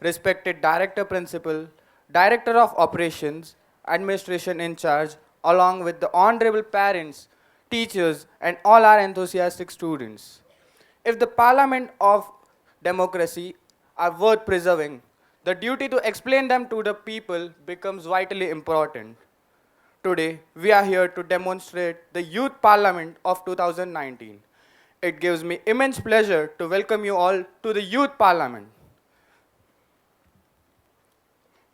respected Director Principal, Director of Operations, Administration in charge, along with the honorable parents, teachers, and all our enthusiastic students. If the Parliament of democracy are worth preserving, the duty to explain them to the people becomes vitally important. Today, we are here to demonstrate the Youth Parliament of 2019. It gives me immense pleasure to welcome you all to the Youth Parliament.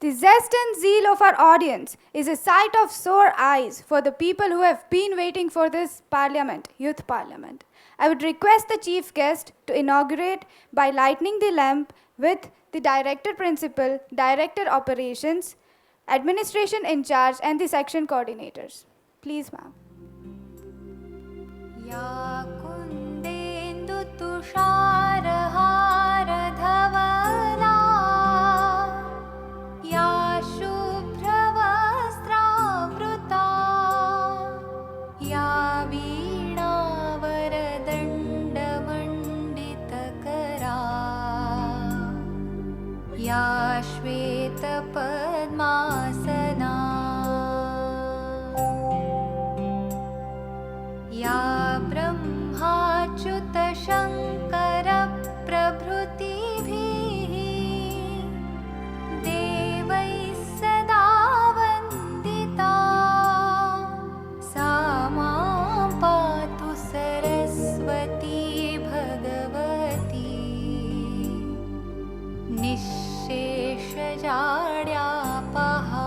The zest and zeal of our audience is a sight of sore eyes for the people who have been waiting for this parliament, Youth Parliament. I would request the chief guest to inaugurate by lighting the lamp with the Director Principal, Director Operations, Administration in charge and the section coordinators. Please, ma'am. या कुन्देन्दु तुषारहार धवला या शुभ्रवस्त्रावृता या वीणावरदण्डमण्डितकरा या श्वेतपद्मासना या ब्रह्माच्युतशङ्करप्रभृतिभिः देवैः सदा वन्दिता सा मां पातु Saraswati Bhagwati निःशेषजाड्यापहा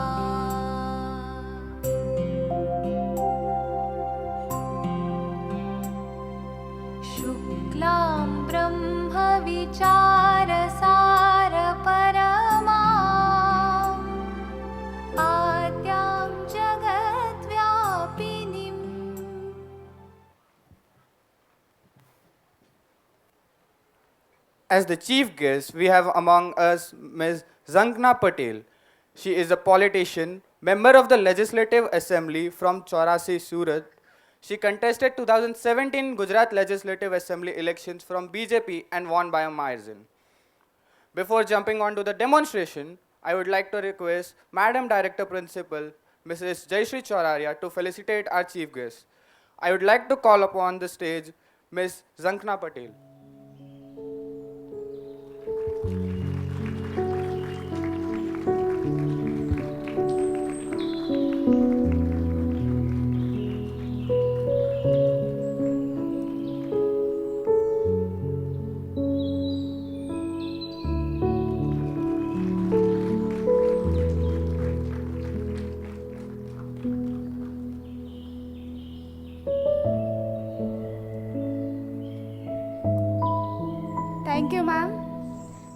शुक्लां ब्रह्मविचारसारपरमाम् आद्यां जगद्व्यापिनीम्. As the chief guest, we have among us Ms. Zankna Patel. She is a politician, member of the Legislative Assembly from Chaurasi, Surat. She contested 2017 Gujarat Legislative Assembly elections from BJP and won by a margin. Before jumping on to the demonstration, I would like to request Madam Director Principal, Mrs. Jayshree Choraria, to felicitate our chief guest. I would like to call upon the stage Ms. Zankna Patel. Thank you, ma'am.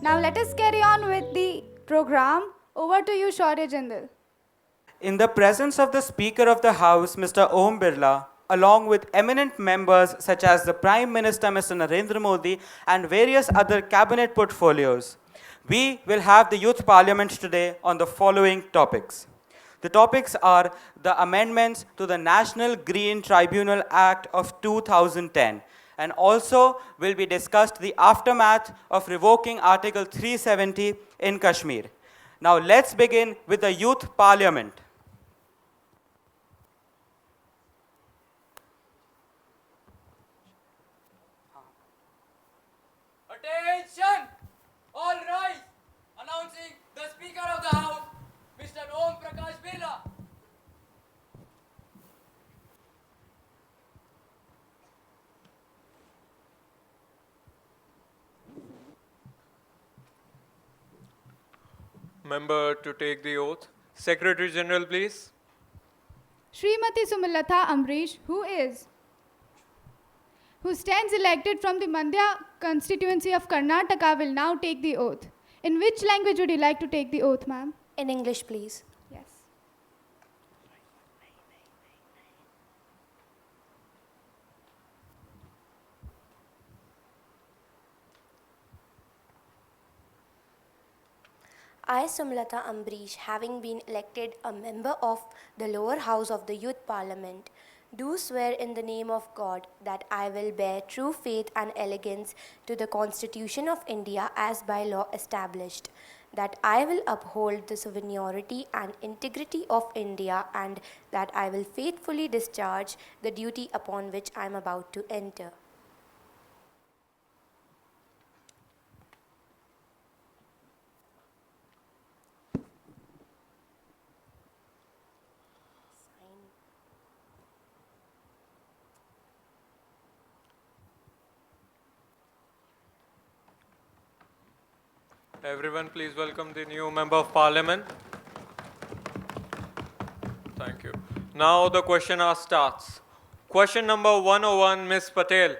Now let us carry on with the program. Over to you, Shaurya Jindal. In the presence of the Speaker of the House, Mr. Om Birla, along with eminent members such as the Prime Minister, Mr. Narendra Modi, and various other cabinet portfolios, we will have the Youth Parliament today on the following topics. The topics are the amendments to the National Green Tribunal Act of 2010, and also will be discussed the aftermath of revoking Article 370 in Kashmir. Now let's begin with the Youth Parliament. Attention! All rise! Announcing the Speaker of the House, Mr. Om Prakash Birla. Member to take the oath. Secretary General, please. Srimati Sumalatha Amrish, who stands elected from the Mandya constituency of Karnataka, will now take the oath. In which language would you like to take the oath, ma'am? In English, please. Yes. I, Sumlata Ambrish, having been elected a member of the lower house of the Youth Parliament, do swear in the name of God that I will bear true faith and allegiance to the Constitution of India as by law established, that I will uphold the sovereignty and integrity of India, and that I will faithfully discharge the duty upon which I am about to enter. Everyone, please welcome the new Member of Parliament. Thank you. Now the question hour starts. Question number 101, Ms. Patel.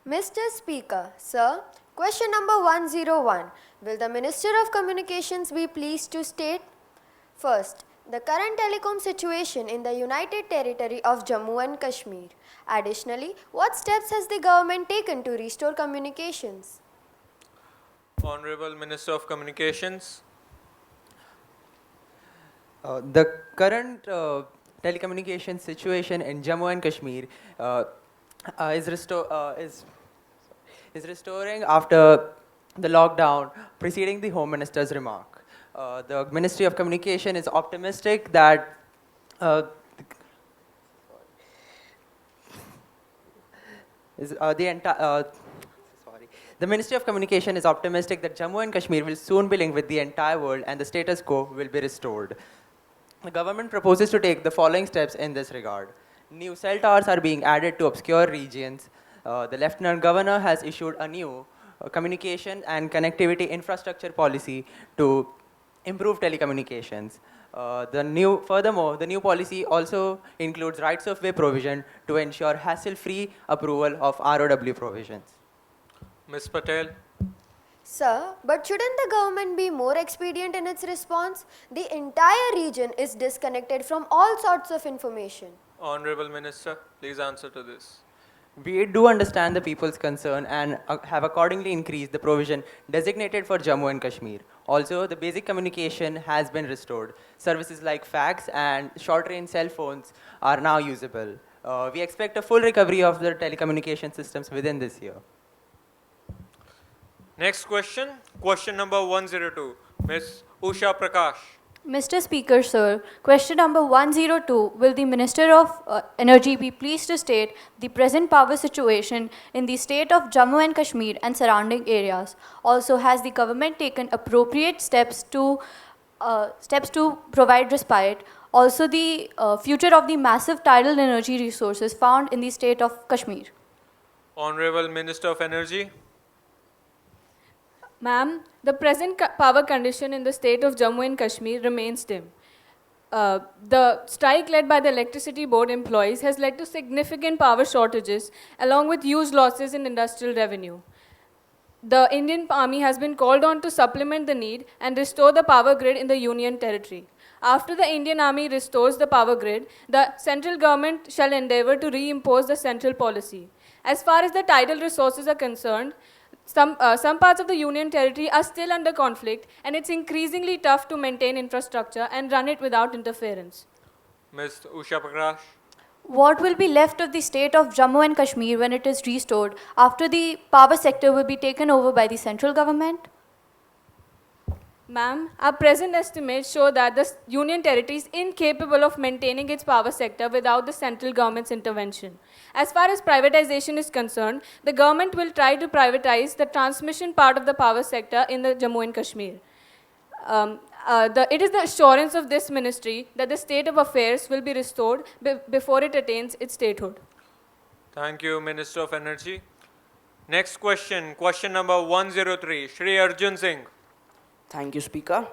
Mr. Speaker, sir, question number 101. Will the Minister of Communications be pleased to state? First, the current telecom situation in the United Territory of Jammu and Kashmir. Additionally, what steps has the government taken to restore communications? Honorable Minister of Communications. The current telecommunication situation in Jammu and Kashmir is restoring after the lockdown preceding the Home Minister's remark. The Ministry of Communication is optimistic that the Ministry of Communication is optimistic that Jammu and Kashmir will soon be linked with the entire world and the status quo will be restored. The government proposes to take the following steps in this regard. New cell towers are being added to obscure regions. The Lieutenant Governor has issued a new communication and connectivity infrastructure policy to improve telecommunications. Furthermore, the new policy also includes rights of way provision to ensure hassle-free approval of ROW provisions. Ms. Patel. Sir, but shouldn't the government be more expedient in its response? The entire region is disconnected from all sorts of information. Honorable Minister, please answer to this. We do understand the people's concern and have accordingly increased the provision designated for Jammu and Kashmir. Also, the basic communication has been restored. Services like fax and short-range cell phones are now usable. We expect a full recovery of the telecommunication systems within this year. Next question, question number 102, Ms. Usha Prakash. Mr. Speaker, sir, question number 102, will the Minister of Energy be pleased to state the present power situation in the state of Jammu and Kashmir and surrounding areas? Also, has the government taken appropriate steps to provide respite? Also, the future of the massive tidal energy resources found in the state of Kashmir. Honorable Minister of Energy. Ma'am, the present power condition in the state of Jammu and Kashmir remains dim. The strike led by the electricity board employees has led to significant power shortages along with huge losses in industrial revenue. The Indian Army has been called on to supplement the need and restore the power grid in the Union Territory. After the Indian Army restores the power grid, the central government shall endeavor to reimpose the central policy. As far as the tidal resources are concerned, some parts of the Union Territory are still under conflict, and it's increasingly tough to maintain infrastructure and run it without interference. Ms. Usha Prakash. What will be left of the state of Jammu and Kashmir when it is restored after the power sector will be taken over by the central government? Ma'am, our present estimates show that the Union Territory is incapable of maintaining its power sector without the central government's intervention. As far as privatization is concerned, the government will try to privatize the transmission part of the power sector in the Jammu and Kashmir. It is the assurance of this ministry that the state of affairs will be restored before it attains its statehood. Thank you, Minister of Energy. Next question, question number 103, Shri Arjun Singh. Thank you, Speaker.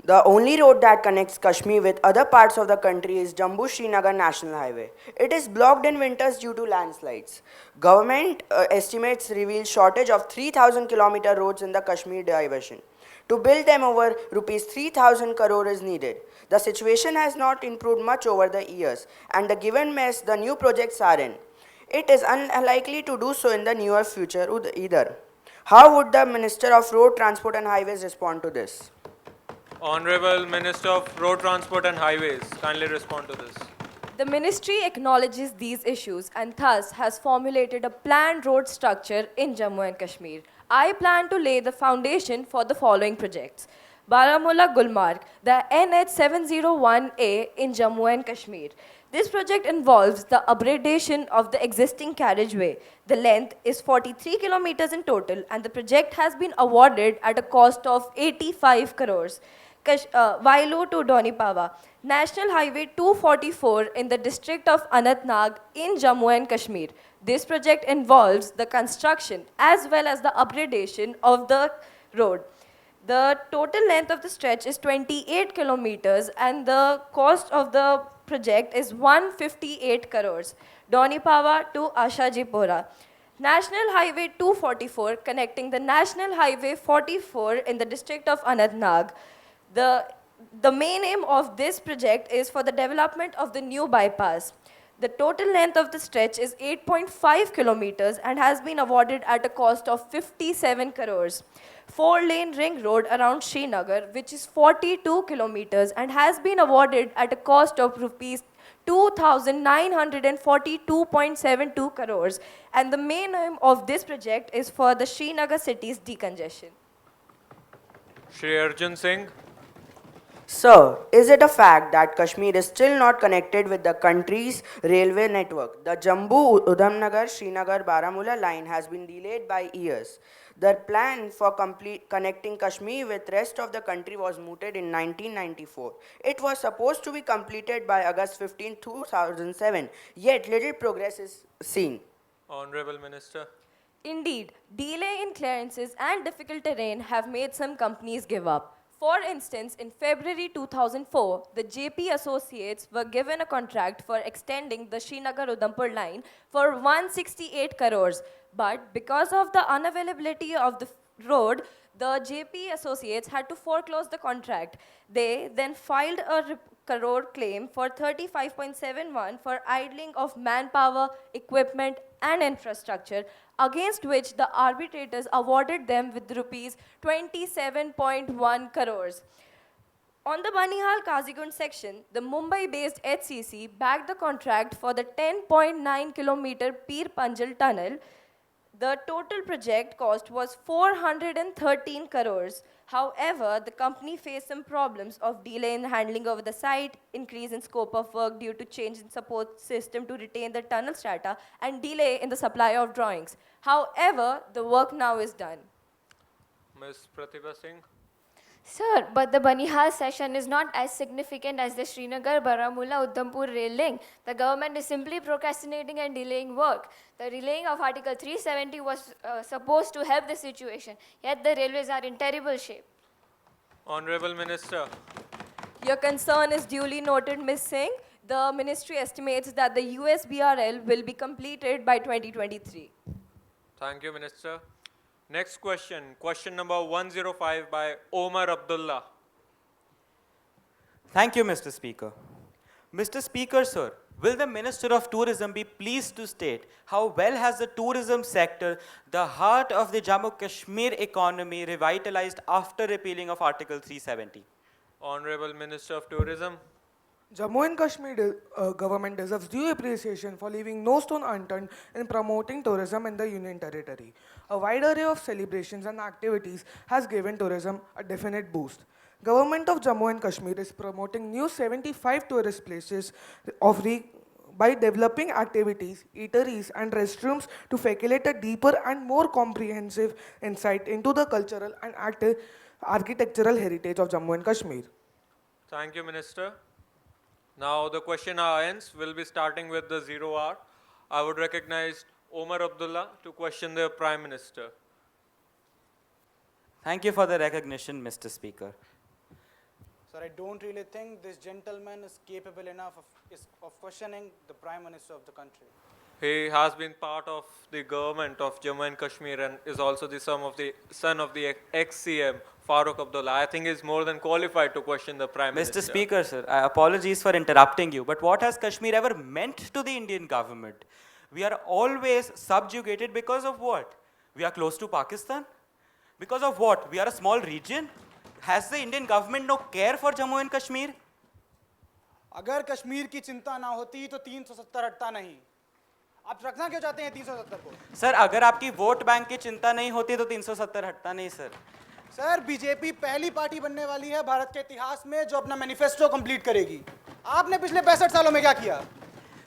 The only road that connects Kashmir with other parts of the country is Jammu-Srinagar National Highway. It is blocked in winters due to landslides. Government estimates reveal shortage of 3,000 kilometer roads in the Kashmir diversion. To build them over rupees 3,000 crore is needed. The situation has not improved much over the years, and the given mess the new projects are in, it is unlikely to do so in the near future either. How would the Minister of Road Transport and Highways respond to this? Honorable Minister of Road Transport and Highways, kindly respond to this. The ministry acknowledges these issues and thus has formulated a planned road structure in Jammu and Kashmir. I plan to lay the foundation for the following projects. Baramulla Gulmarg, the NH 701A in Jammu and Kashmir. This project involves the upgradation of the existing carriageway. The length is 43 kilometers in total and the project has been awarded at a cost of 85 crores. Vailu to Donipava, National Highway 244 in the district of Anantnag in Jammu and Kashmir. This project involves the construction as well as the upgradation of the road. The total length of the stretch is 28 kilometers and the cost of the project is 158 crores. Donipava to Ashajipura. National Highway 244 connecting the National Highway 44 in the district of Anantnag. The main aim of this project is for the development of the new bypass. The total length of the stretch is 8.5 kilometers and has been awarded at a cost of 57 crores. 4-lane ring road around Srinagar, which is 42 kilometers and has been awarded at a cost of rupees 2,942.72 crores. And the main aim of this project is for the Srinagar city's decongestion. Shri Arjun Singh. Sir, is it a fact that Kashmir is still not connected with the country's railway network? The Jammu, Udhamnagar, Srinagar, Baramulla line has been delayed by years. The plan for connecting Kashmir with rest of the country was mooted in 1994. It was supposed to be completed by August 15, 2007, yet little progress is seen. Honorable Minister. Indeed, delay in clearances and difficult terrain have made some companies give up. For instance, in February 2004, the JP Associates were given a contract for extending the Srinagar-Udhampur line for 168 crores. But because of the unavailability of the road, the JP Associates had to foreclose the contract. They then filed a crore claim for 35.71 for idling of manpower, equipment and infrastructure, against which the arbitrators awarded them with rupees 27.1 crores. On the Banihal-Kazigund section, the Mumbai-based HCC backed the contract for the 10.9 kilometer Pir Panjal tunnel. The total project cost was 413 crores. However, the company faced some problems of delay in handling over the site, increase in scope of work due to change in support system to retain the tunnel strata, and delay in the supply of drawings. However, the work now is done. Ms. Pratibha Singh. Sir, but the Banihal session is not as significant as the Srinagar-Baramulla-Udhampur rail link. The government is simply procrastinating and delaying work. The relaying of Article 370 was supposed to help the situation, yet the railways are in terrible shape. Honorable Minister. Your concern is duly noted, Ms. Singh. The ministry estimates that the USBRL will be completed by 2023. Thank you, Minister. Next question, question number 105 by Omar Abdullah. Thank you, Mr. Speaker. Mr. Speaker, sir, will the Minister of Tourism be pleased to state how well has the tourism sector, the heart of the Jammu-Kashmir economy, revitalized after repealing of Article 370? Honorable Minister of Tourism. Jammu and Kashmir government deserves due appreciation for leaving no stone unturned in promoting tourism in the Union Territory. A wide array of celebrations and activities has given tourism a definite boost. Government of Jammu and Kashmir is promoting new 75 tourist places by developing activities, eateries and restrooms to facilitate a deeper and more comprehensive insight into the cultural and architectural heritage of Jammu and Kashmir. Thank you, Minister. Now the question ends. We'll be starting with the 0 hour. I would recognize Omar Abdullah to question the Prime Minister. Thank you for the recognition, Mr. Speaker. Sir, I don't really think this gentleman is capable enough of questioning the Prime Minister of the country. He has been part of the government of Jammu and Kashmir and is also the son of the ex-CM Farooq Abdullah. I think he's more than qualified to question the Prime Minister. Mr. Speaker, sir, apologies for interrupting you, but what has Kashmir ever meant to the Indian government? We are always subjugated because of what? We are close to Pakistan? Because of what? We are a small region? Has the Indian government no care for Jammu and Kashmir? अगर कश्मीर की चिंता ना होती तो 370 हटता नहीं। आप रखना क्यों चाहते हैं 370 को? सर अगर आपकी वोट बैंक की चिंता नहीं होती तो 370 हटता नहीं सर। सर बीजेपी पहली पार्टी बनने वाली है भारत के इतिहास में जो अपना मैनिफेस्टो कंप्लीट करेगी। आपने पिछले 65 सालों में क्या किया?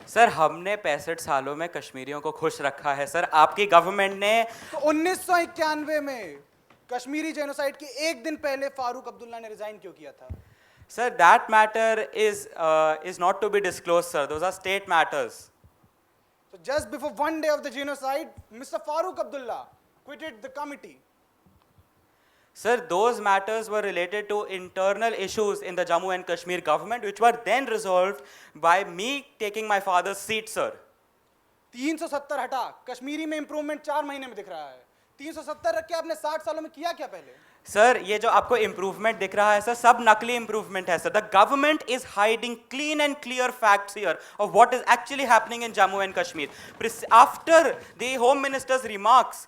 सर हमने 65 सालों में कश्मीरियों को खुश रखा है सर। आपकी गवर्नमेंट ने तो 1991 में कश्मीरी जेनोसाइड के एक दिन पहले फारूक अब्दुल्ला ने रिजाइन क्यों किया था? Sir that matter is not to be disclosed sir, those are state matters. So just before one day of the genocide, Mr. Farooq Abdullah quitted the committee. Sir, those matters were related to internal issues in the Jammu and Kashmir government, which were then resolved by me taking my father's seat, sir. 370 हटा, कश्मीरी में improvement 4 महीने में दिख रहा है। 370 रख के आपने 60 सालों में किया क्या पहले? सर ये जो आपको इम्प्रूवमेंट दिख रहा है सर, सब नकली इम्प्रूवमेंट है sir. The government is hiding clean and clear facts here of what is actually happening in Jammu and Kashmir. After the home ministers remarks,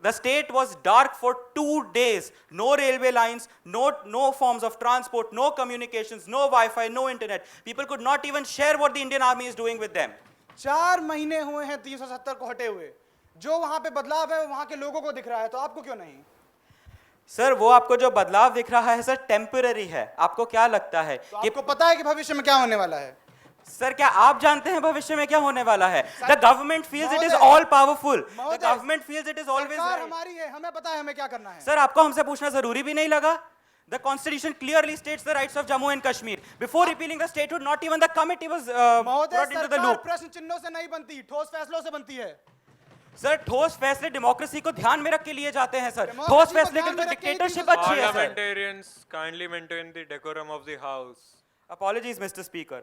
the state was dark for 2 days. No railway lines, no forms of transport, no communications, no Wi-Fi, no internet. People could not even share what the Indian army is doing with them. 4 महीने हुए हैं 370 को हटे हुए। जो वहां पे बदलाव है वहां के लोगों को दिख रहा है, तो आपको क्यों नहीं? सर वो आपको जो बदलाव दिख रहा है सर टेम्पररी है। आपको क्या लगता है तो आपको पता है कि भविष्य में क्या होने वाला है? सर क्या आप जानते हैं भविष्य में क्या होने वाला है? The government feels it is all powerful, the government feels it is always right. हमारी है, हमें पता है हमें क्या करना है। सर आपको हमसे पूछना जरूरी भी नहीं लगा? The constitution clearly states the rights of Jammu and Kashmir. Before repealing the statehood, not even the committee was brought into the loop. प्रश्न चिन्हों से नहीं बनती, ठोस फैसलों से बनती है। सर ठोस फैसले डेमोक्रेसी को ध्यान में रख के लिए जाते हैं सर। ठोस फैसले के तो डिक्टेटरशिप अच्छी है sir. Parliamentarians kindly maintain the decorum of the house. Apologies, Mr. Speaker.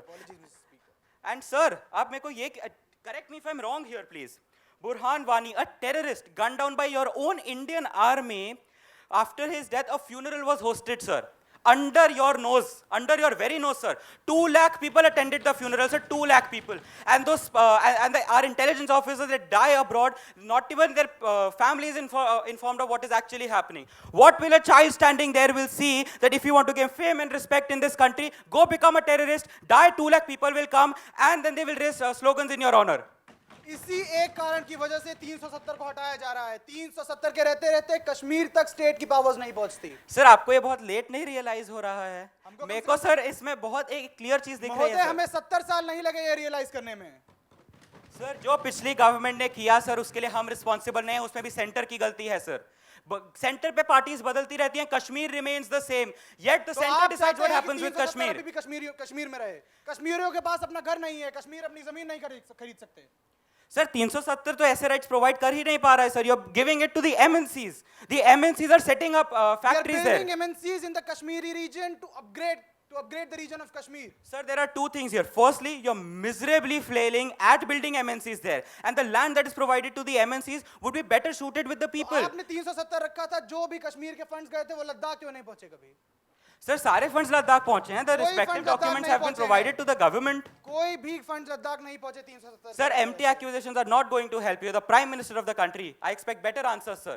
And sir, आप मेरे को ये correct me if I'm wrong here, please. Burhan Wani, a terrorist gunned down by your own Indian army. After his death, a funeral was hosted, sir. Under your nose, under your very nose, sir. 2 lakh people attended the funeral, sir. 2 lakh people. And those, our intelligence officers that die abroad, not even their families informed of what is actually happening. What will a child standing there will see that if you want to gain fame and respect in this country, go become a terrorist, die, 2 lakh people will come, and then they will raise slogans in your honor. इसी एक कारण की वजह से 370 को हटाया जा रहा है। 370 के रहते रहते कश्मीर तक स्टेट की पावर्स नहीं पहुंचती। सर आपको ये बहुत लेट नहीं रियलाइज हो रहा है? मेरे को सर इसमें बहुत एक क्लियर चीज दिख रही है सर। हमें 70 साल नहीं लगे ये रियलाइज करने में। सर जो पिछली गवर्नमेंट ने किया सर उसके लिए हम रिस्पॉन्सिबल नहीं है, उसमें भी सेंटर की गलती है सर। सेंटर पे पार्टीज बदलती रहती हैं, Kashmir remains the same, yet the centre decides what happens with Kashmir. अभी भी कश्मीर में रहे। कश्मीरियों के पास अपना घर नहीं है, कश्मीर अपनी जमीन नहीं खरीद सकते। सर 370 तो ऐसे राइट्स प्रोवाइड कर ही नहीं पा रहा है sir. You are giving it to the MNCs. The MNCs are setting up factories there. Building MNCs in the Kashmiri region to upgrade the region of Kashmir. Sir, there are 2 things here. Firstly, you're miserably flailing at building MNCs there, and the land that is provided to the MNCs would be better suited with the people. आपने 370 रखा था, जो भी कश्मीर के funds गए थे वो लद्दाख क्यों नहीं पहुंचे कभी? सर सारे फंड्स लद्दाख पहुंचे हैं। The respective documents have been provided to the government. कोई भी फंड्स लद्दाख नहीं पहुंचे 370। Sir, empty accusations are not going to help you. The Prime Minister of the country. I expect better answers, sir.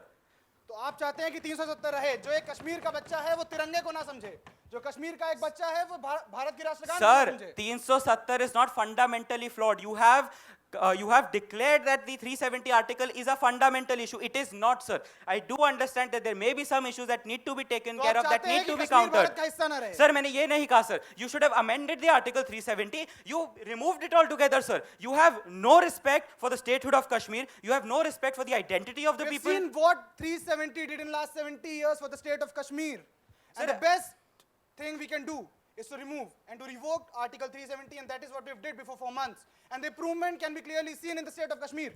तो आप चाहते हैं कि 370 रहे। जो एक कश्मीर का बच्चा है वो तिरंगे को ना समझे, जो कश्मीर का एक बच्चा है वो भारत की राष्ट्रगान को ना समझे। Sir, 370 is not fundamentally flawed. You have declared that the 370 article is a fundamental issue. It is not, sir. I do understand that there may be some issues that need to be taken care of, that need to be countered. Sir, मैंने ये नहीं कहा, sir. You should have amended the article 370. You removed it altogether, sir. You have no respect for the statehood of Kashmir. You have no respect for the identity of the people. We've seen what 370 did in last 70 years for the state of Kashmir. And the best thing we can do is to remove and to revoke Article 370, and that is what we've did before 4 months. And the improvement can be clearly seen in the state of Kashmir.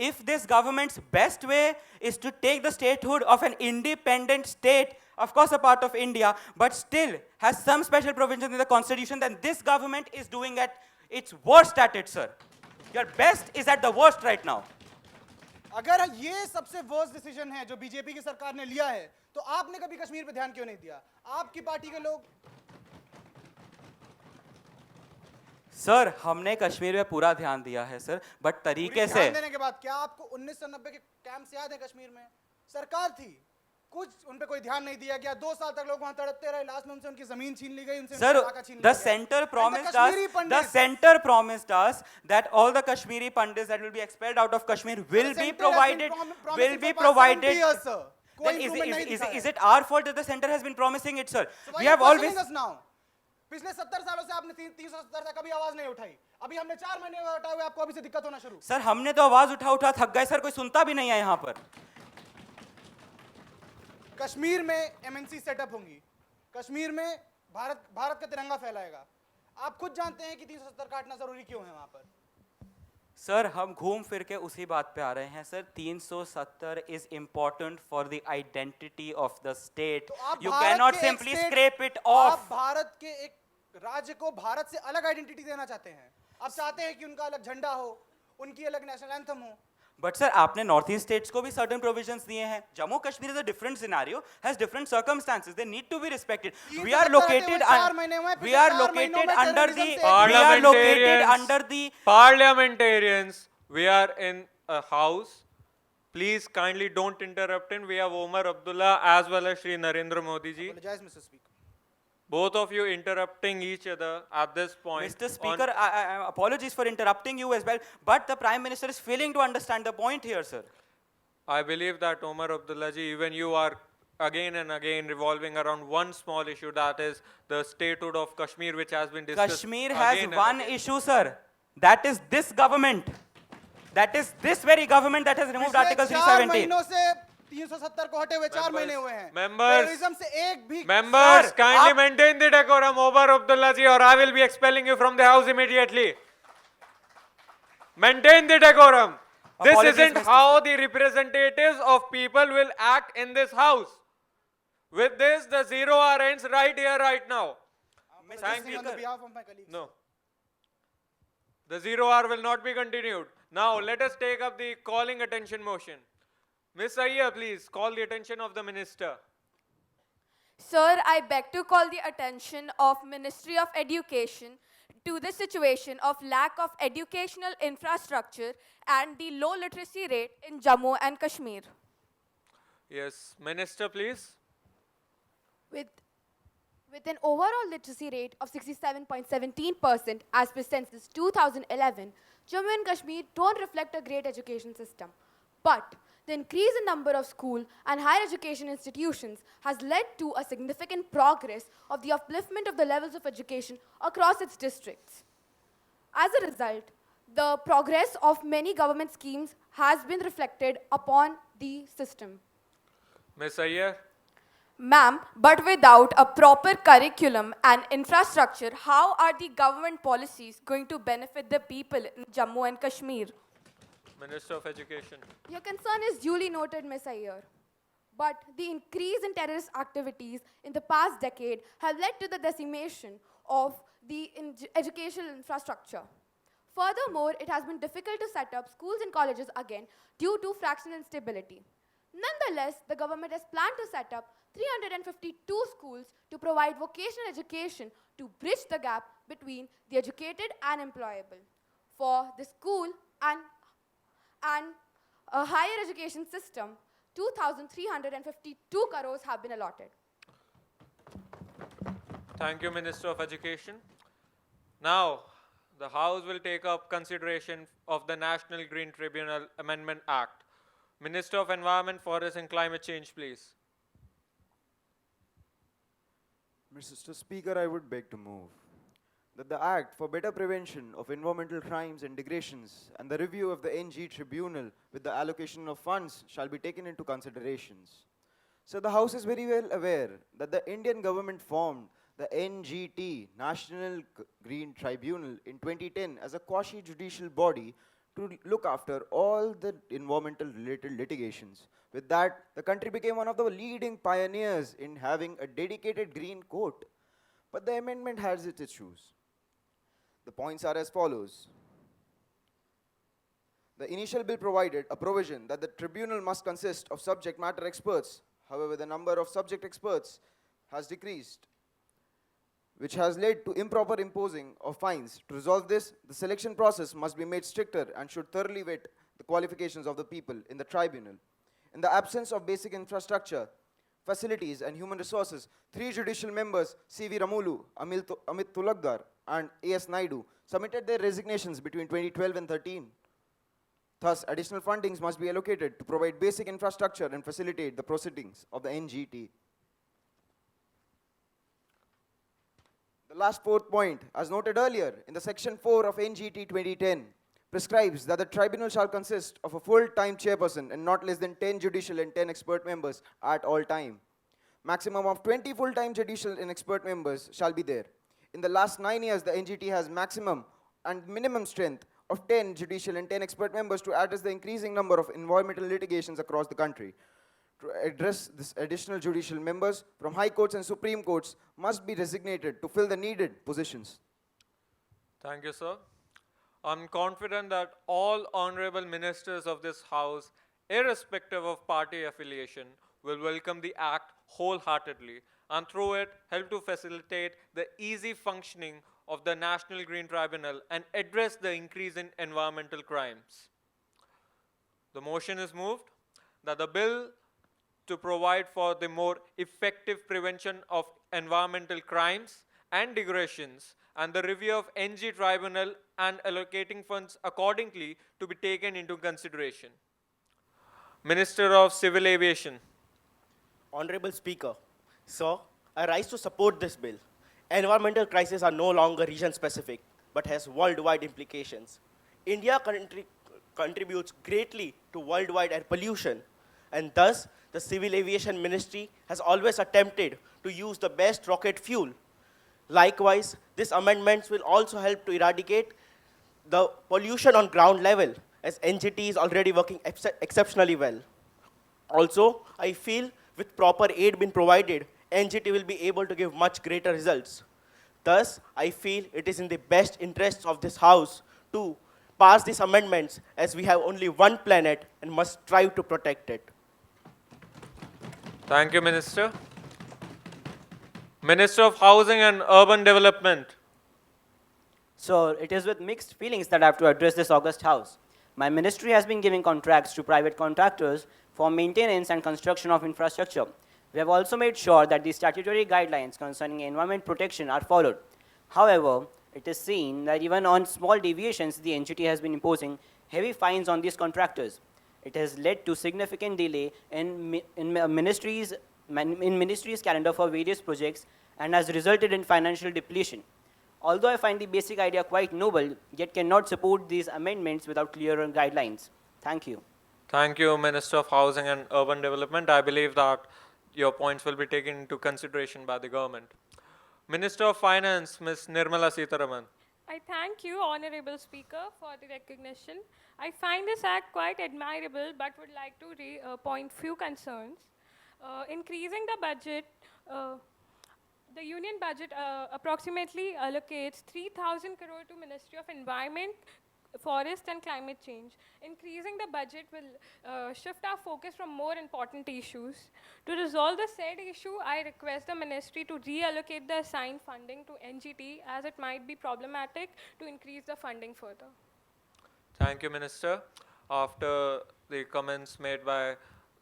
If this government's best way is to take the statehood of an independent state, of course a part of India, but still has some special provisions in the constitution, then this government is doing at its worst at it, sir. Your best is at the worst right now. अगर ये सबसे worst decision है जो BJP की सरकार ने लिया है, तो आपने कभी कश्मीर पे ध्यान क्यों नहीं दिया? आपकी पार्टी के लोग। सर हमने कश्मीर में पूरा ध्यान दिया है सर, बट तरीके से। ध्यान देने के बाद क्या आपको 1990 के कैंप्स याद है? कश्मीर में सरकार थी, कुछ उन पे कोई ध्यान नहीं दिया गया 2 साल तक लोग वहां तड़पते रहे लास्ट में उनसे उनकी जमीन छीन ली गई उनसे Sir, उनका इलाका छीन the लिया गया center And promised the Kashmiri us, the Pandits- center promised us that all the Kashmiri Pandits that will be expelled out of Kashmir will The be center has been provided, promising will for be past 70 provided. years, sir. कोई Then improvement नहीं दिखा is है. it our fault that the center has been promising it, sir? So why We you have always. questioning us now? पिछले 70 सालों से आपने 370 तक कभी आवाज नहीं उठाई अभी हमने 4 महीने में उठाए हुए आपको अभी से दिक्कत होना शुरू सर हमने तो आवाज उठा थक गए सर, कोई सुनता भी नहीं है यहाँ पर. कश्मीर में एमएनसी सेटअप होंगी कश्मीर में भारत का तिरंगा फहलाएगा आप खुद जानते हैं कि 370 काटना जरूरी क्यों है वहां पर सर हम घूम फिर के उसी बात पे आ रहे हैं sir. 370 is important for the identity of the state. You can not simply scrap it of. आप भारत के एक राज्य को भारत से अलग आइडेंटिटी देना चाहते हैं आप चाहते हैं कि उनका अलग झंडा हो उनकी अलग नेशनल एंथम हो. बट सर आपने नॉर्थ ईस्ट स्टेट्स को भी सर्टेन प्रोविजंस दिए हैं. Jammu Kashmir is a different scenario, has different circumstances, they need to be respected. We are located under the parliamentarians. We are in a house. Please kindly don't interrupt him. We have Omar Abdullah as well as Shri Narendra Modi ji. Apologize, Mr. Speaker. Both of you interrupting each other at this point. Mr. Speaker, I apologies for interrupting you as well, but the Prime Minister is failing to understand the point here, sir. I believe that Omar Abdullah ji, even you are again and again revolving around one small issue, that is the statehood of Kashmir, which has been discussed. Kashmir has again and one again. issue, sir. That is this government. That is this very government that has removed Article 370. महीनों से 370 को हटे हुए 4 महीने हुए हैं. Members, Terrorism से एक भी members, Sir, kindly maintain the decorum, Omar Abdullah ji, or I will be expelling you from the house immediately. Maintain the decorum. This Apologies, isn't Mr. how the representatives of people will act in this house. With this, the zero hour ends right here, right now. Thank you. on the behalf of my colleagues. No. The zero hour will not be continued. Now, let us take up the calling attention motion. Miss Ayya, please call the attention of the minister. Sir, I beg to call the attention of Ministry of Education to the situation of lack of educational infrastructure and the low literacy rate in Jammu and Kashmir. Yes, minister, please. With an overall literacy rate of 67.17% as per census 2011, Jammu and Kashmir don't reflect a great education system. But the increase in number of school and higher education institutions has led to a significant progress of the upliftment of the levels of education across its districts. As a result, the progress of many government schemes has been reflected upon the system. Miss Ayya. Ma'am, but without a proper curriculum and infrastructure, how are the government policies going to benefit the people in Jammu and Kashmir? Minister of Education. Your concern is duly noted, Ms. Iyer. But the increase in terrorist activities in the past decade have led to the decimation of the educational infrastructure. Furthermore, it has been difficult to set up schools and colleges again due to fractional instability. Nonetheless, the government has planned to set up 352 schools to provide vocational education to bridge the gap between the educated and employable. For the school and a higher education system, 2,352 crores have been allotted. Thank you, Minister of Education. Now, the House will take up consideration of the National Green Tribunal Amendment Act. Minister of Environment, Forest and Climate Change, please. Mr. Speaker, I would beg to move that the Act for Better Prevention of Environmental Crimes and Degradations and the review of the NG Tribunal with the allocation of funds shall be taken into considerations. So the House is very well aware that the Indian government formed the NGT, National Green Tribunal, in 2010 as a quasi-judicial body to look after all the environmental related litigations. With that, the country became one of the leading pioneers in having a dedicated green court. But the amendment has its issues. The points are as follows. The initial bill provided a provision that the tribunal must consist of subject matter experts. However, the number of subject experts has decreased, which has led to improper imposing of fines. To resolve this, the selection process must be made stricter and should thoroughly vet the qualifications of the people in the tribunal. In the absence of basic infrastructure, Facilities and Human Resources, 3 judicial members, C.V. Ramulu, Amit Tulagdar, and A.S. Naidu, submitted their resignations between 2012 and 13. Thus, additional fundings must be allocated to provide basic infrastructure and facilitate the proceedings of the NGT. The last fourth point, as noted earlier in the section 4 of NGT 2010, prescribes that the tribunal shall consist of a full-time chairperson and not less than 10 judicial and 10 expert members at all time. Maximum of 20 full-time judicial and expert members shall be there. In the last 9 years, the NGT has maximum and minimum strength of 10 judicial and 10 expert members to address the increasing number of environmental litigations across the country. To address this, additional judicial members from high courts and supreme courts must be designated to fill the needed positions. Thank you, sir. I'm confident that all honorable ministers of this House, irrespective of party affiliation, will welcome the Act wholeheartedly and through it help to facilitate the easy functioning of the National Green Tribunal and address the increase in environmental crimes. The motion is moved that the bill to provide for the more effective prevention of environmental crimes and degradations and the review of NG Tribunal and allocating funds accordingly to be taken into consideration. Minister of Civil Aviation. Honorable Speaker, sir, I rise to support this bill. Environmental crises are no longer region-specific, but has worldwide implications. India contributes greatly to worldwide air pollution, and thus the Civil Aviation Ministry has always attempted to use the best rocket fuel. Likewise, these amendments will also help to eradicate the pollution on ground level, as NGT is already working exceptionally well. Also, I feel with proper aid being provided, NGT will be able to give much greater results. Thus, I feel it is in the best interests of this House to pass these amendments, as we have only one planet and must strive to protect it. Thank you, Minister. Minister of Housing and Urban Development. So, it is with mixed feelings that I have to address this august House. My ministry has been giving contracts to private contractors for maintenance and construction of infrastructure. We have also made sure that the statutory guidelines concerning environment protection are followed. However, it is seen that even on small deviations, the NGT has been imposing heavy fines on these contractors. It has led to significant delay in ministry's calendar for various projects and has resulted in financial depletion. Although I find the basic idea quite noble, yet cannot support these amendments without clearer guidelines. Thank you. Thank you, Minister of Housing and Urban Development. I believe that your points will be taken into consideration by the government. Minister of Finance, Ms. Nirmala Sitharaman. I thank you, Honorable Speaker, for the recognition. I find this act quite admirable, but would like to point few concerns. Increasing the budget, the union budget approximately allocates 3,000 crore to Ministry of Environment, Forest and Climate Change. Increasing the budget will shift our focus from more important issues. To resolve the said issue, I request the ministry to reallocate the assigned funding to NGT, as it might be problematic to increase the funding further. Thank you, Minister. After the comments made by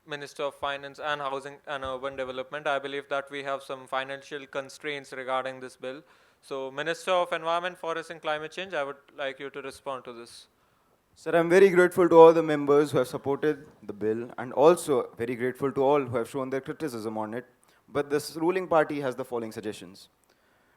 Minister of Finance and Housing and Urban Development, I believe that we have some financial constraints regarding this bill. So, Minister of Environment, Forest and Climate Change, I would like you to respond to this. Sir, I'm very grateful to all the members who have supported the bill and also very grateful to all who have shown their criticism on it. But this ruling party has the following suggestions.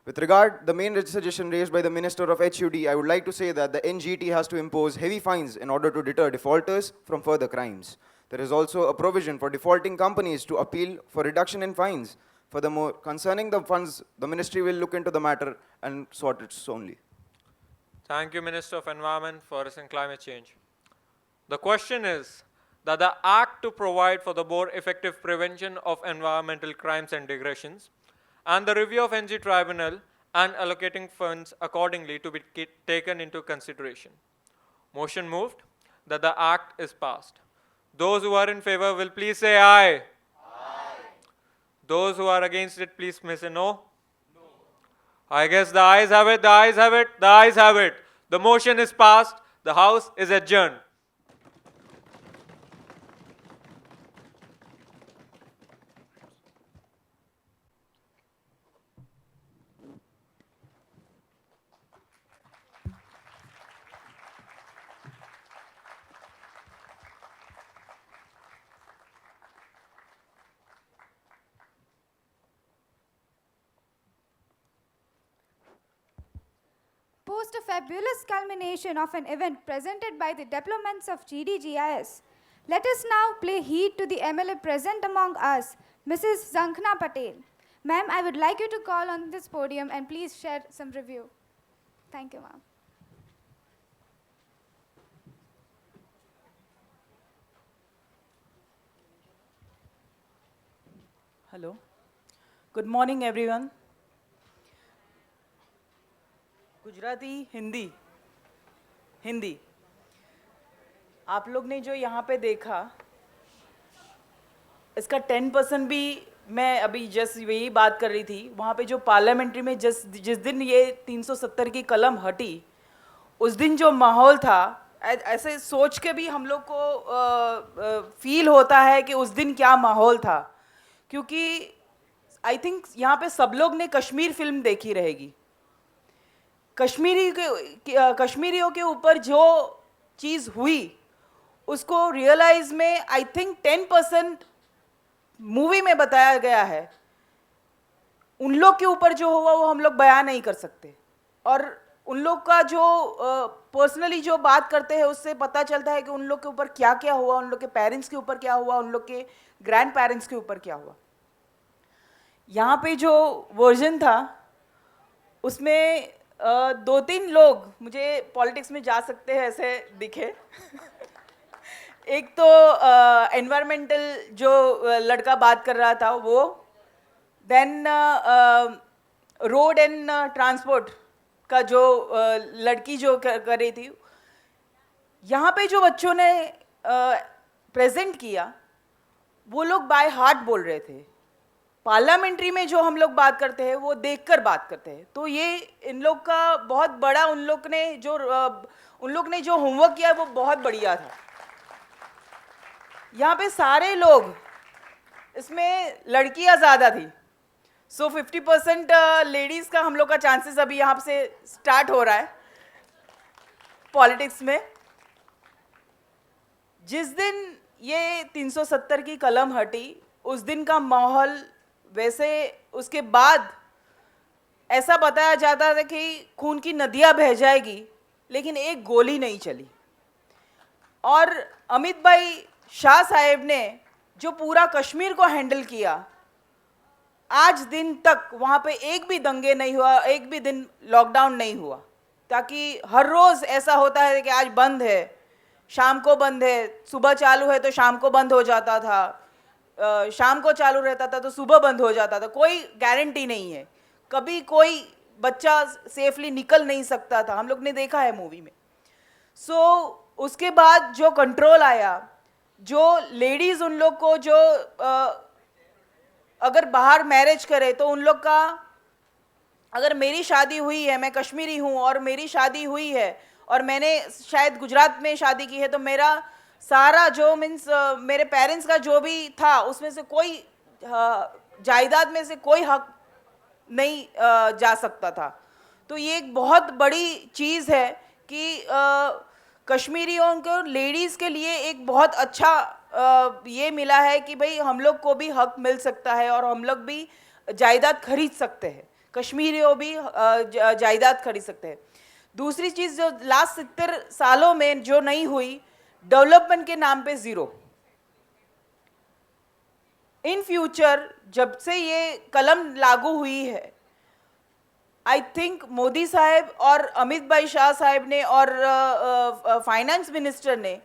With regard the main suggestion raised by the Minister of HUD, I would like to say that the NGT has to impose heavy fines in order to deter defaulters from further crimes. There is also a provision for defaulting companies to appeal for reduction in fines. Furthermore, concerning the funds, the ministry will look into the matter and sort it only. Thank you, Minister of Environment, Forest and Climate Change. The question is that the Act to provide for the more effective prevention of environmental crimes and degradations and the review of NG Tribunal and allocating funds accordingly to be taken into consideration. Motion moved that the Act is passed. Those who are in favor will please say aye. Those who are against it, please say no. No. I guess the ayes have it, the ayes have it, the ayes have it. The motion is passed. The House is adjourned. host a fabulous culmination of an event presented by the diplomats of GDGIS. Let us now play heed to the MLA present among us, Mrs. Zankna Patel. Ma'am, I would like you to call on this podium and please share some review. Thank you, ma'am. Hello. Good morning, everyone. Gujarati, Hindi, Hindi. आप लोग ने जो यहाँ पे देखा, इसका 10% भी मैं अभी जस्ट यही बात कर रही थी. वहाँ पे जो पार्लियामेंट्री में जिस दिन ये 370 की कलम हटी, उस दिन जो माहौल था, ऐसे सोच के भी हम लोग को फील होता है कि उस दिन क्या माहौल था. क्योंकि आई थिंक यहाँ पे सब लोग ने कश्मीर फिल्म देखी रहेगी. कश्मीरियों के ऊपर जो चीज़ हुई उसको रियलाइज में आई थिंक 10% मूवी में बताया गया है. उन लोग के ऊपर जो हुआ वो हम लोग बयान नहीं कर सकते. और उन लोग का जो पर्सनली जो बात करते हैं उससे पता चलता है कि उन लोग के ऊपर क्या क्या हुआ, उन लोग के पेरेंट्स के ऊपर क्या हुआ, उन लोग के ग्रैंड पेरेंट्स के ऊपर क्या हुआ. यहाँ पे जो वर्जन था उसमें 2-3 लोग मुझे पॉलिटिक्स में जा सकते हैं ऐसे दिखे. एक तो एनवायरमेंटल जो लड़का बात कर रहा था वो, देन रोड एंड ट्रांसपोर्ट का जो लड़की जो कर रही थी. यहाँ पे जो बच्चों ने प्रेजेंट किया वो लोग बाय हार्ट बोल रहे थे. पार्लियामेंट्री में जो हम लोग बात करते हैं वो देखकर बात करते हैं. तो ये इन लोग का बहुत बड़ा, उन लोग ने जो होमवर्क किया वो बहुत बढ़िया था. यहाँ पे सारे लोग, इसमें लड़कियां ज़्यादा थी. सो 50% लेडीज़ का हम लोग का चांसेस अभी यहाँ से स्टार्ट हो रहा है पॉलिटिक्स में. जिस दिन ये 370 की कलम हटी उस दिन का माहौल, वैसे उसके बाद ऐसा बताया जाता था कि खून की नदियां बह जाएगी, लेकिन एक गोली नहीं चली. और अमित भाई शाह साहेब ने जो पूरा कश्मीर को हैंडल किया, आज दिन तक वहाँ पे एक भी दंगे नहीं हुआ, एक भी दिन लॉकडाउन नहीं हुआ. ताकि हर रोज़ ऐसा होता है कि आज बंद है, शाम को बंद है, सुबह चालू है तो शाम को बंद हो जाता था, शाम को चालू रहता था तो सुबह बंद हो जाता था. कोई गारंटी नहीं है, कभी कोई बच्चा सेफली निकल नहीं सकता था. हम लोग ने देखा है मूवी में. उसके बाद जो कंट्रोल आया, जो लेडीज़ उन लोग को जो अगर बाहर मैरिज करे तो उन लोग का, अगर मेरी शादी हुई है, मैं कश्मीरी हूँ और मेरी शादी हुई है और मैंने शायद गुजरात में शादी की है, तो मेरा सारा जो मीन्स मेरे पेरेंट्स का जो भी था उसमें से कोई जायदाद में से कोई हक नहीं जा सकता था. तो ये एक बहुत बड़ी चीज़ है कि कश्मीरियों को, लेडीज़ के लिए एक बहुत अच्छा ये मिला है कि भाई हम लोग को भी हक मिल सकता है और हम लोग भी जायदाद खरीद सकते हैं. कश्मीरियों भी जायदाद खरीद सकते हैं. दूसरी चीज़ जो लास्ट 70 सालों में जो नहीं हुई, डेवलपमेंट के नाम पे ज़ीरो. इन फ्यूचर जब से ये कलम लागू हुई है, आई थिंक मोदी साहब और अमित भाई शाह साहब ने और फाइनेंस मिनिस्टर ने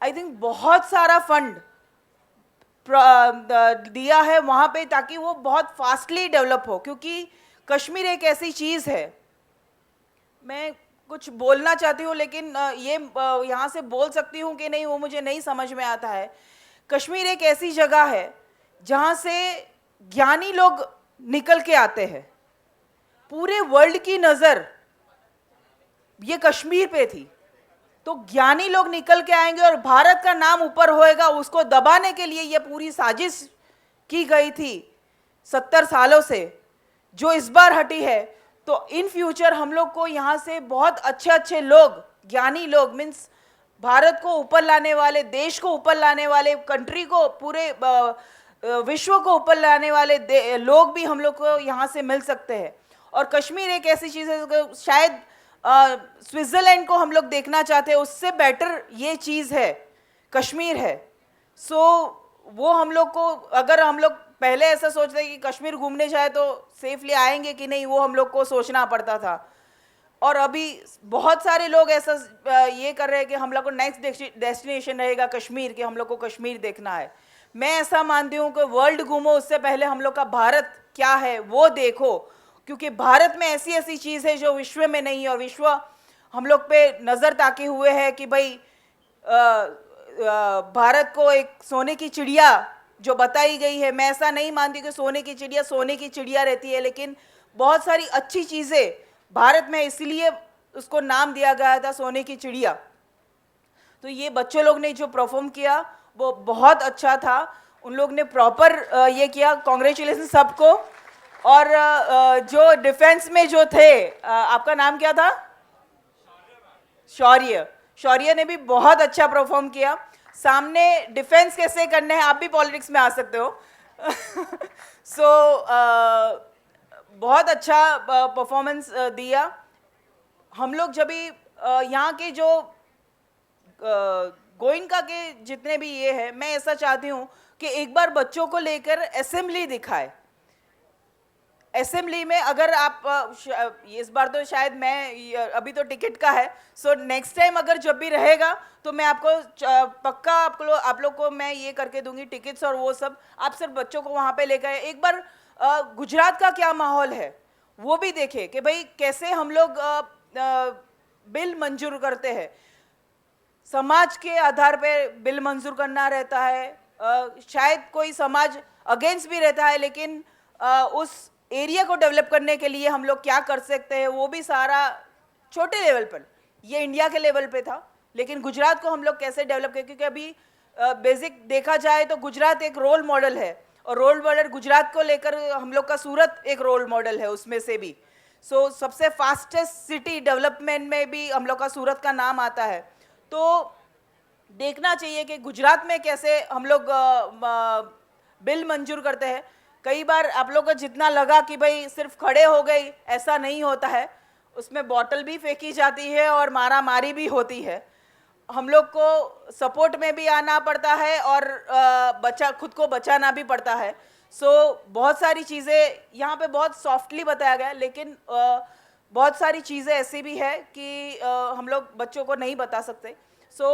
आई थिंक बहुत सारा फंड दिया है वहाँ पे, ताकि वो बहुत फास्टली डेवलप हो. क्योंकि कश्मीर एक ऐसी चीज़ है, मैं कुछ बोलना चाहती हूँ लेकिन ये यहाँ से बोल सकती हूँ कि नहीं वो मुझे नहीं समझ में आता है. कश्मीर एक ऐसी जगह है जहाँ से ज्ञानी लोग निकल के आते हैं. पूरे वर्ल्ड की नज़र ये कश्मीर पे थी, तो ज्ञानी लोग निकल के आएंगे और भारत का नाम ऊपर होएगा. उसको दबाने के लिए ये पूरी साजिश की गई थी 70 सालों से, जो इस बार हटी है. तो इन फ्यूचर हम लोग को यहाँ से बहुत अच्छे अच्छे लोग, ज्ञानी लोग, मीन्स भारत को ऊपर लाने वाले, देश को ऊपर लाने वाले, कंट्री को, पूरे विश्व को ऊपर लाने वाले लोग भी हम लोग को यहाँ से मिल सकते हैं. और कश्मीर एक ऐसी चीज़ है, शायद स्विट्जरलैंड को हम लोग देखना चाहते हैं, उससे बेटर ये चीज़ है, कश्मीर है। सो वो हम लोग को, अगर हम लोग पहले ऐसा सोच रहे कि कश्मीर घूमने जाए तो सेफली आएंगे कि नहीं, वो हम लोग को सोचना पड़ता था। और अभी बहुत सारे लोग ऐसा ये कर रहे हैं कि हम लोग को नेक्स्ट डेस्टिनेशन रहेगा कश्मीर, कि हम लोग को कश्मीर देखना है। मैं ऐसा मानती हूँ कि वर्ल्ड घूमो, उससे पहले हम लोग का भारत क्या है वो देखो, क्योंकि भारत में ऐसी ऐसी चीज़ है जो विश्व में नहीं है, और विश्व हम लोग पे नज़र ताके हुए है कि भाई भारत को एक सोने की चिड़िया जो बताई गई है। मैं ऐसा नहीं मानती कि सोने की चिड़िया रहती है, लेकिन बहुत सारी अच्छी चीज़ें भारत में, इसलिए उसको नाम दिया गया था सोने की चिड़िया। तो ये बच्चों लोग ने जो परफॉर्म किया वो बहुत अच्छा था, उन लोग ने प्रॉपर ये किया, कॉन्ग्रेचुलेसन सबको। और जो डिफेंस में जो थे, आपका नाम क्या था? शौर्य ने भी बहुत अच्छा परफॉर्म किया। सामने डिफेंस कैसे करने हैं, आप भी पॉलिटिक्स में आ सकते हो। सो बहुत अच्छा परफॉर्मेंस दिया। हम लोग जब भी यहाँ के जो गोयनका के जितने भी ये है, मैं ऐसा चाहती हूँ कि एक बार बच्चों को लेकर असेंबली दिखाए। असेंबली में अगर आप इस बार तो शायद मैं, अभी तो टिकट का है, सो नेक्स्ट टाइम अगर जब भी रहेगा तो मैं आपको पक्का आप लोग को मैं ये करके दूंगी टिकट्स और वो सब। आप सिर्फ बच्चों को वहाँ पे लेकर एक बार गुजरात का क्या माहौल है वो भी देखें कि भाई कैसे हम लोग बिल मंजूर करते हैं। समाज के आधार पे बिल मंजूर करना रहता है, शायद कोई समाज अगेंस्ट भी रहता है, लेकिन उस एरिया को डेवलप करने के लिए हम लोग क्या कर सकते हैं वो भी सारा छोटे लेवल पर, ये इंडिया के लेवल पे था, लेकिन गुजरात को हम लोग कैसे डेवलप करें, क्योंकि अभी बेसिक देखा जाए तो गुजरात एक रोल मॉडल है, और रोल मॉडल गुजरात को लेकर हम लोग का सूरत एक रोल मॉडल है उसमें से भी। सो सबसे फास्टेस्ट सिटी डेवलपमेंट में भी हम लोग का सूरत का नाम आता है। तो देखना चाहिए कि गुजरात में कैसे हम लोग बिल मंजूर करते हैं। कई बार आप लोग को जितना लगा कि भाई सिर्फ खड़े हो गई, ऐसा नहीं होता है, उसमें बॉटल भी फेंकी जाती है और मारा मारी भी होती है। हम लोग को सपोर्ट में भी आना पड़ता है और खुद को बचाना भी पड़ता है। सो बहुत सारी चीज़ें यहाँ पे बहुत सॉफ्टली बताया गया, लेकिन बहुत सारी चीज़ें ऐसी भी है कि हम लोग बच्चों को नहीं बता सकते। सो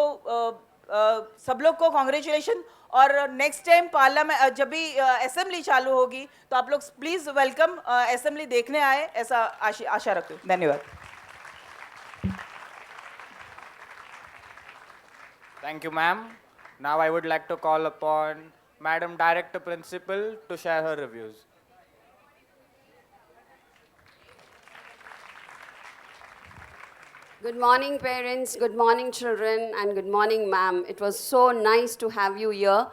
सब लोग को कॉन्ग्रेचुलेशन, और नेक्स्ट टाइम पार्लियामेंट जब भी असेंबली चालू होगी तो आप लोग प्लीज़ वेलकम असेंबली देखने आए, ऐसा आशा रखती हूँ। धन्यवाद। Thank you, ma'am. Now I would like to call upon Madam Director Principal to share her reviews. Good morning, parents. Good morning, children. And good morning, ma'am. It was so nice to have you here.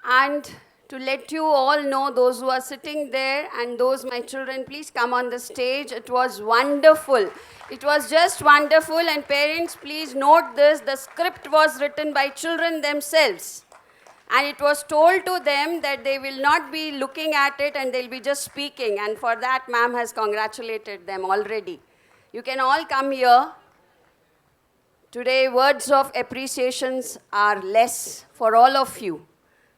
And to let you all know, those who are sitting there and those my children, please come on the stage. It was wonderful. It was just wonderful. And parents, please note this. The script was written by children themselves. And it was told to them that they will not be looking at it and they'll be just speaking. And for that, ma'am has congratulated them already. You can all come here. Today, words of appreciations are less for all of you.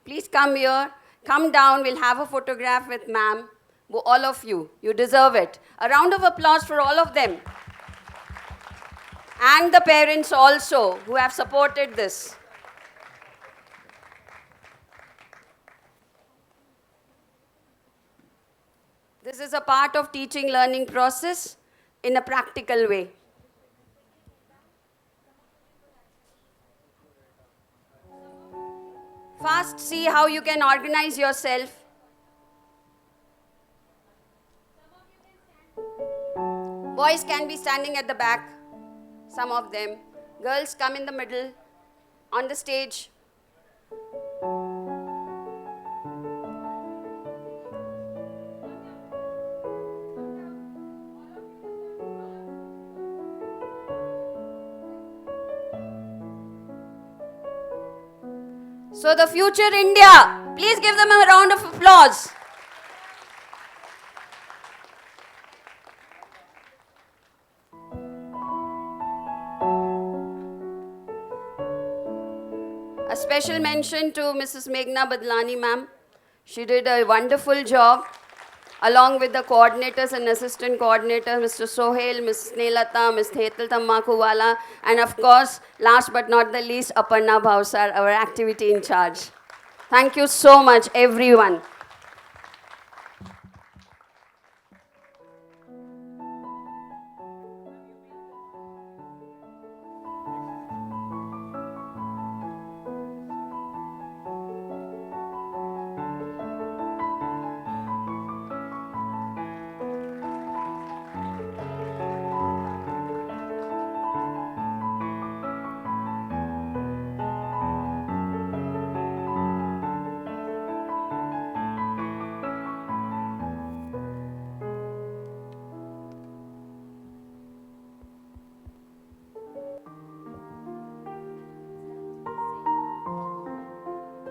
Please come here. Come down. We'll have a photograph with ma'am. All of you. You deserve it. A round of applause for all of them. And the parents also who have supported this. This is a part of teaching learning process in a practical way. First, see how you can organize yourself. Boys can be standing at the back, some of them. Girls come in the middle, on the stage. So the future India, please give them a round of applause. A special mention to Mrs. Meghna Badlani, ma'am. She did a wonderful job, along with the coordinators and assistant coordinators, Mr. Sohail, Ms. Snelata, Ms. Thetal Tammakuwala, and of course, last but not the least, Aparna Bhavsar, our activity in charge. Thank you so much, everyone.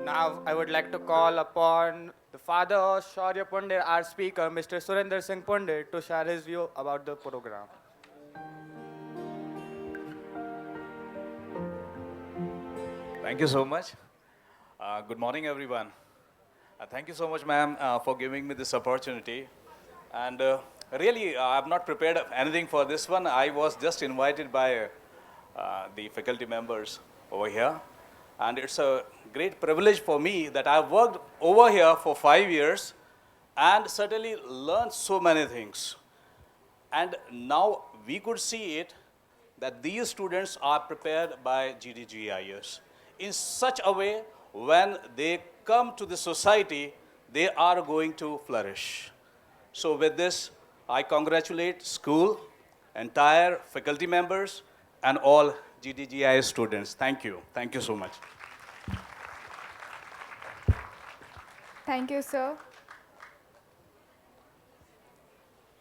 Now, I would like to call upon the father of Shaurya Pandit, our speaker, Mr. Surinder Singh Pandit, to share his view about the program. Thank you so much. Good morning, everyone. Thank you so much, ma'am, for giving me this opportunity. And really, I've not prepared anything for this one. I was just invited by the faculty members over here. And it's a great privilege for me that I've worked over here for 5 years and certainly learned so many things. And now we could see it that these students are prepared by GDGIS in such a way when they come to the society, they are going to flourish. So with this, I congratulate school, entire faculty members, and all GDGIS students. Thank you. Thank you so much. Thank you, sir.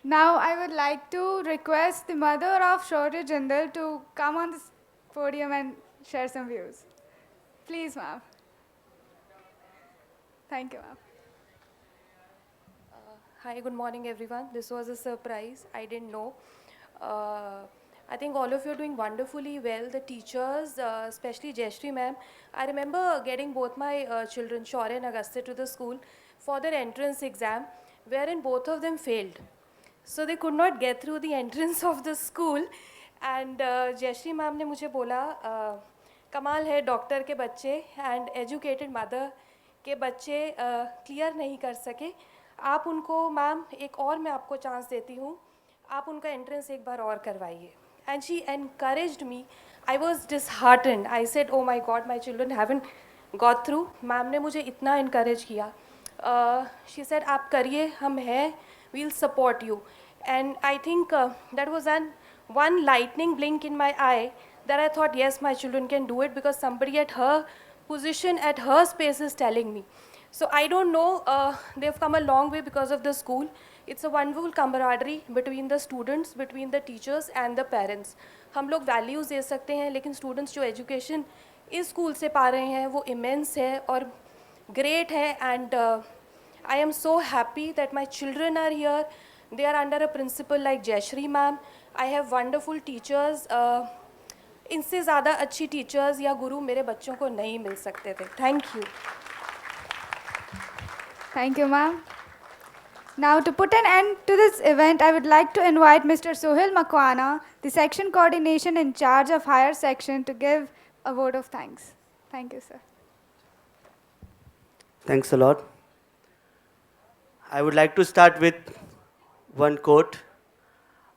Now I would like to request the mother of Shaurya Jindal to come on this podium and share some views. Please, ma'am. Thank you, ma'am. Hi, good morning, everyone. This was a surprise. I didn't know. I think all of you are doing wonderfully well. The teachers, especially Jayashree ma'am. I remember getting both my children, Shaurya and Agastya, to the school for their entrance exam, wherein both of them failed. So they could not get through the entrance of the school. And Jayashree ma'am ने मुझे बोला, कमाल है doctor के बच्चे and educated mother के बच्चे clear नहीं कर सके. आप उनको मैम एक और मैं आपको चांस देती हूँ, आप उनका एंट्रेंस एक बार और करवाइए. And she encouraged me. I was disheartened. I said, oh my God, my children haven't got through. Ma'am ने मुझे इतना encourage किया. She said, आप करिए, हम हैं, we'll support you. And I think that was one lightning blink in my eye that I thought, yes, my children can do it because somebody at her position, at her space is telling me. So I don't know, they've come a long way because of the school. It's a wonderful camaraderie between the students, between the teachers and the parents. हम लोग values दे सकते हैं, लेकिन students जो education इस school से पा रहे हैं, वो immense है और great है. And I am so happy that my children are here. They are under a principal like Jayashree ma'am. I have wonderful teachers. इनसे ज़्यादा अच्छी teachers या गुरु मेरे बच्चों को नहीं मिल सकते थे. Thank you. Thank you, ma'am. Now, to put an end to this event, I would like to invite Mr. Sohail Makwana, the section coordination in charge of higher section, to give a vote of thanks. Thank you, sir. Thanks a lot. I would like to start with one quote.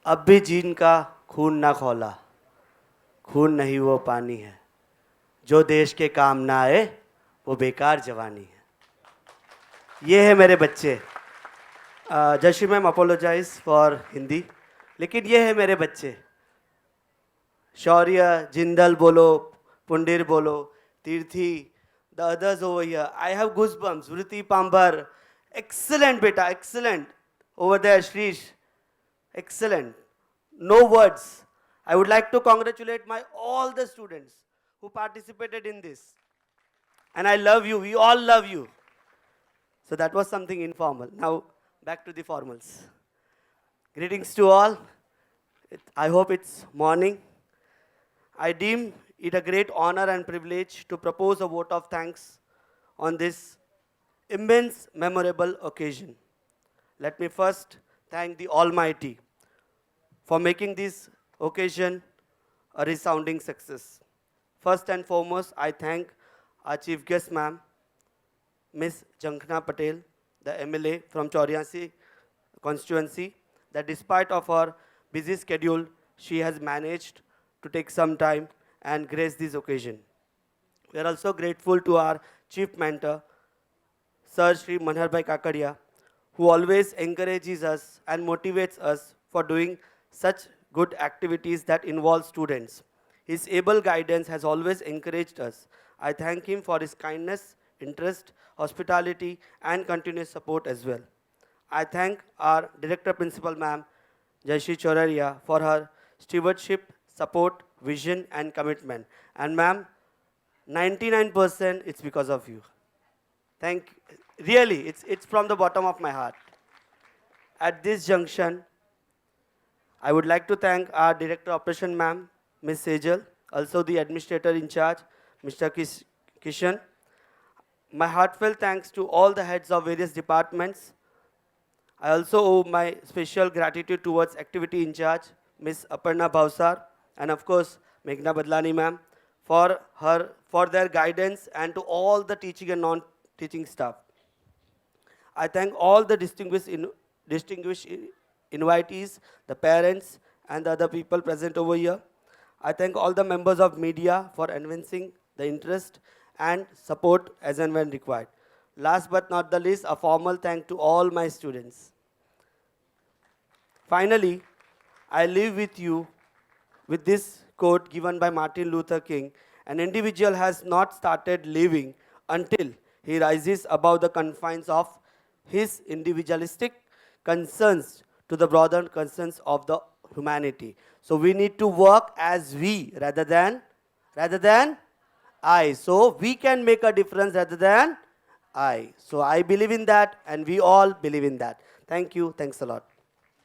अब भी gene का खून ना खौला, खून नहीं वो पानी है, जो देश के काम ना आए वो बेकार जवानी है. ये है मेरे बच्चे. Jayashree ma'am apologise for Hindi, लेकिन ये है मेरे बच्चे. शौर्य, जिंदल बोलो, पुंडीर बोलो, तीर्थी, the others over here. I have goosebumps. Vritti Pambar, excellent beta, excellent. Over there, Shrish, excellent. No words. I would like to congratulate all the students who participated in this. And I love you. We all love you. So that was something informal. Now, back to the formals. Greetings to all. I hope it's morning. I deem it a great honor and privilege to propose a vote of thanks on this immense memorable occasion. Let me first thank the Almighty for making this occasion a resounding success. First and foremost, I thank our chief guest, ma'am, Ms. Jankna Patel, the MLA from Chauriasi constituency, that despite of her busy schedule, she has managed to take some time and grace this occasion. We are also grateful to our chief mentor, Sir Shri Manharbhai Kakadia, who always encourages us and motivates us for doing such good activities that involve students. His able guidance has always encouraged us. I thank him for his kindness, interest, hospitality, and continuous support as well. I thank our Director Principal Ma'am, Jayashree Choraria, for her stewardship, support, vision, and commitment. And ma'am, 99% it's because of you. Really, it's from the bottom of my heart. At this junction, I would like to thank our Director Operation Ma'am, Ms. Sejal, also the Administrator in charge, Mr. Kishan. My heartfelt thanks to all the heads of various departments. I also owe my special gratitude towards Activity in charge, Ms. Aparna Bhausar, and of course, Meghna Badlani ma'am, for their guidance, and to all the teaching and non-teaching staff. I thank all the distinguished invitees, the parents, and the other people present over here. I thank all the members of media for advancing the interest and support as and when required. Last but not the least, a formal thank to all my students. Finally, I leave with you with this quote given by Martin Luther King: an individual has not started living until he rises above the confines of his individualistic concerns to the broader concerns of the humanity. So we need to work as we rather than I. So we can make a difference rather than I. So I believe in that, and we all believe in that. Thank you. Thanks a lot.